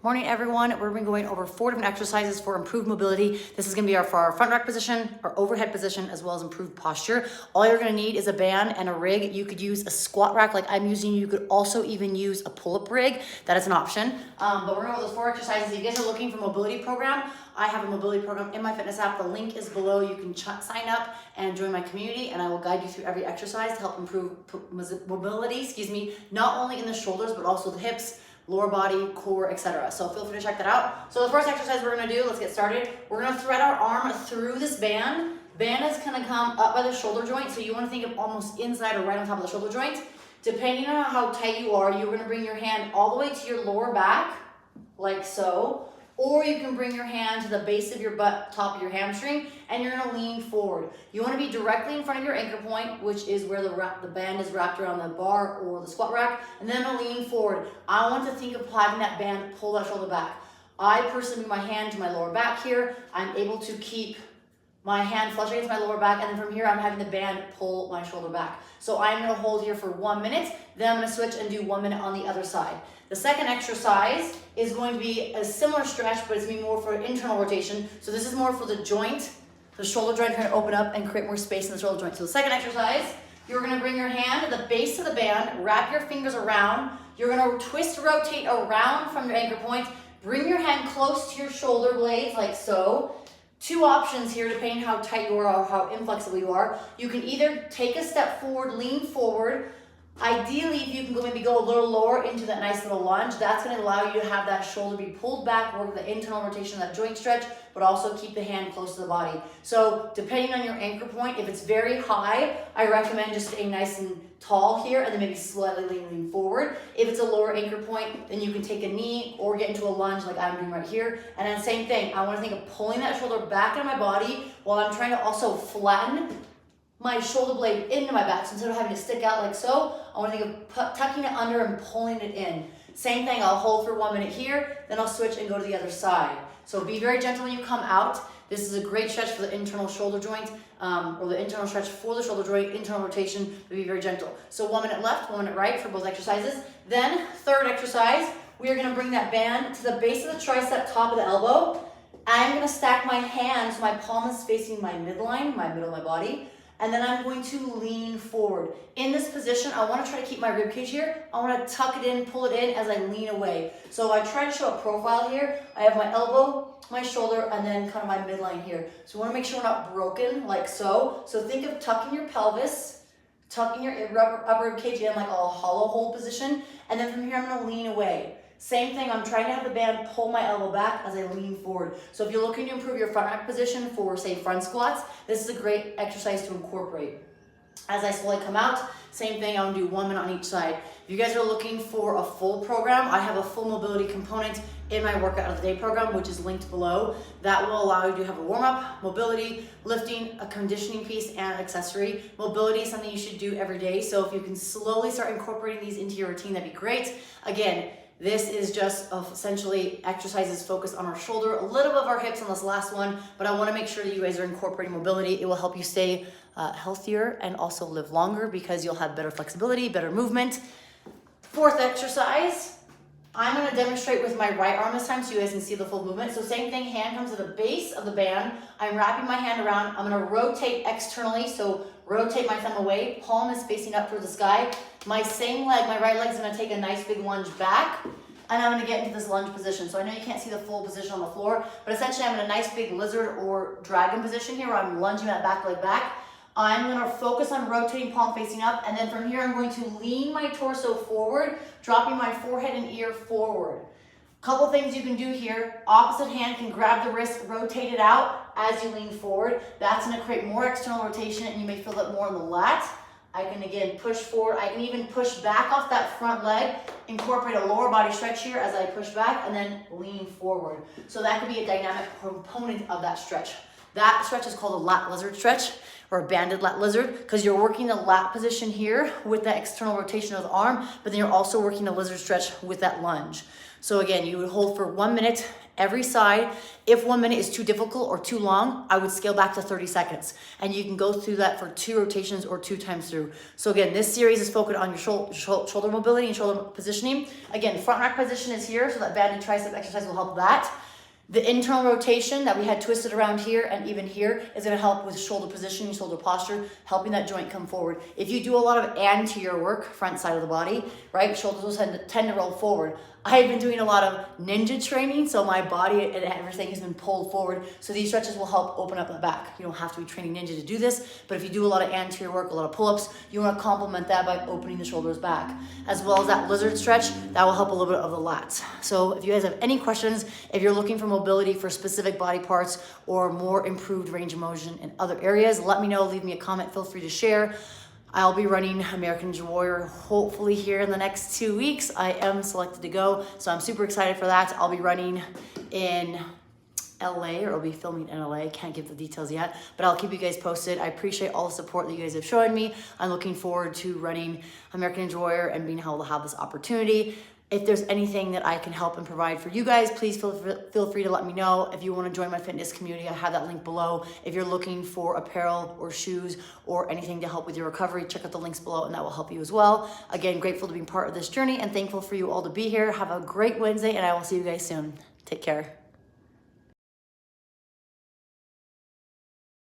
Morning, everyone. We're going to be going over 4 different exercises for improved mobility. This is going to be for our front rack position, our overhead position, as well as improved posture. All you're going to need is a band and a rig. You could use a squat rack like I'm using. You could also even use a pull-up rig. That is an option. But we're going to go over those 4 exercises. If you guys are looking for a mobility program, I have a mobility program in my fitness app. The link is below. You can sign up and join my community, and I will guide you through every exercise to help improve mobility, not only in the shoulders, but also the hips, lower body, core, etc. So feel free to check that out. So the first exercise we're gonna do, let's get started. We're gonna thread our arm through this band. Band is gonna come up by the shoulder joint. So you wanna think of almost inside or right on top of the shoulder joint. Depending on how tight you are, you're gonna bring your hand all the way to your lower back, like so. Or you can bring your hand to the base of your butt, top of your hamstring, and you're gonna lean forward. You wanna be directly in front of your anchor point, which is where the band is wrapped around the bar or the squat rack, and then I'm gonna lean forward. I want to think of having that band pull that shoulder back. I personally bring my hand to my lower back here. I'm able to keep my hand flush against my lower back, and then from here I'm having the band pull my shoulder back. So I'm gonna hold here for 1 minute, then I'm gonna switch and do 1 minute on the other side. The second exercise is going to be a similar stretch, but it's gonna be more for internal rotation. So this is more for the joint, the shoulder joint, trying to open up and create more space in the shoulder joint. So the second exercise, you're gonna bring your hand to the base of the band, wrap your fingers around. You're gonna twist, rotate around from your anchor point, bring your hand close to your shoulder blades like so. 2 options here, depending how tight you are or how inflexible you are. You can either take a step forward, lean forward. Ideally, if you can maybe go a little lower into that nice little lunge, that's going to allow you to have that shoulder be pulled back, work the internal rotation of that joint stretch, but also keep the hand close to the body. So depending on your anchor point, if it's very high, I recommend just staying nice and tall here and then maybe slightly leaning forward. If it's a lower anchor point, then you can take a knee or get into a lunge like I'm doing right here. And then same thing, I want to think of pulling that shoulder back into my body while I'm trying to also flatten my shoulder blade into my back. So instead of having to stick out like so, I want to think of tucking it under and pulling it in. Same thing, I'll hold for 1 minute here, then I'll switch and go to the other side. So be very gentle when you come out. This is a great stretch for the internal shoulder joint, or the internal stretch for the shoulder joint, internal rotation, but be very gentle. So 1 minute left, 1 minute right for both exercises. Then third exercise, we are gonna bring that band to the base of the tricep, top of the elbow. I'm gonna stack my hands so my palm is facing my midline, my middle of my body. And then I'm going to lean forward. In this position, I want to try to keep my rib cage here. I want to tuck it in, pull it in as I lean away. So I try to show a profile here. I have my elbow, my shoulder, and then kind of my midline here. So we want to make sure we're not broken like so. So think of tucking your pelvis, tucking your upper rib cage in like a hollow hold position. And then from here, I'm going to lean away. Same thing, I'm trying to have the band pull my elbow back as I lean forward. So if you're looking to improve your front rack position for, say, front squats, this is a great exercise to incorporate. As I slowly come out, same thing, I'm gonna do 1 minute on each side. If you guys are looking for a full program, I have a full mobility component in my workout of the day program, which is linked below. That will allow you to have a warm-up, mobility, lifting, a conditioning piece, and an accessory. Mobility is something you should do every day, so if you can slowly start incorporating these into your routine, that'd be great. Again, this is just essentially exercises focused on our shoulder, a little bit of our hips on this last one, but I want to make sure that you guys are incorporating mobility. It will help you stay healthier and also live longer because you'll have better flexibility, better movement. Fourth exercise, I'm going to demonstrate with my right arm this time so you guys can see the full movement. So same thing, hand comes to the base of the band. I'm wrapping my hand around. I'm going to rotate externally, so rotate my thumb away. Palm is facing up towards the sky. My same leg, my right leg is going to take a nice big lunge back, and I'm going to get into this lunge position. So I know you can't see the full position on the floor, but essentially I'm in a nice big lizard or dragon position here where I'm lunging that back leg back. I'm going to focus on rotating palm facing up, and then from here I'm going to lean my torso forward, dropping my forehead and ear forward. Couple things you can do here. Opposite hand can grab the wrist, rotate it out as you lean forward. That's going to create more external rotation, and you may feel that more in the lat. I can again push forward. I can even push back off that front leg, incorporate a lower body stretch here as I push back, and then lean forward. So that could be a dynamic component of that stretch. That stretch is called a lat lizard stretch, or a banded lat lizard, because you're working the lat position here with that external rotation of the arm, but then you're also working the lizard stretch with that lunge. So again, you would hold for 1 minute every side. If 1 minute is too difficult or too long, I would scale back to 30 seconds. And you can go through that for 2 rotations or 2 times through. So again, this series is focused on your shoulder mobility and shoulder positioning. Again, front rack position is here, so that band and tricep exercise will help that. The internal rotation that we had twisted around here and even here is going to help with shoulder positioning, shoulder posture, helping that joint come forward. If you do a lot of anterior work, front side of the body, right, shoulders will tend to roll forward. I've been doing a lot of ninja training, so my body and everything has been pulled forward. So these stretches will help open up the back. You don't have to be training ninja to do this, but if you do a lot of anterior work, a lot of pull-ups, you want to complement that by opening the shoulders back. As well as that lizard stretch, that will help a little bit of the lats. So if you guys have any questions, if you're looking for mobility for specific body parts or more improved range of motion in other areas, let me know, leave me a comment, feel free to share. I'll be running American Ninja Warrior hopefully here in the next 2 weeks. I am selected to go, so I'm super excited for that. I'll be running in LA, or I'll be filming in LA. Can't give the details yet, but I'll keep you guys posted. I appreciate all the support that you guys have shown me. I'm looking forward to running American Ninja Warrior and being able to have this opportunity. If there's anything that I can help and provide for you guys, please feel free to let me know. If you want to join my fitness community, I have that link below. If you're looking for apparel or shoes or anything to help with your recovery, check out the links below and that will help you as well. Again, grateful to be part of this journey and thankful for you all to be here. Have a great Wednesday and I will see you guys soon. Take care.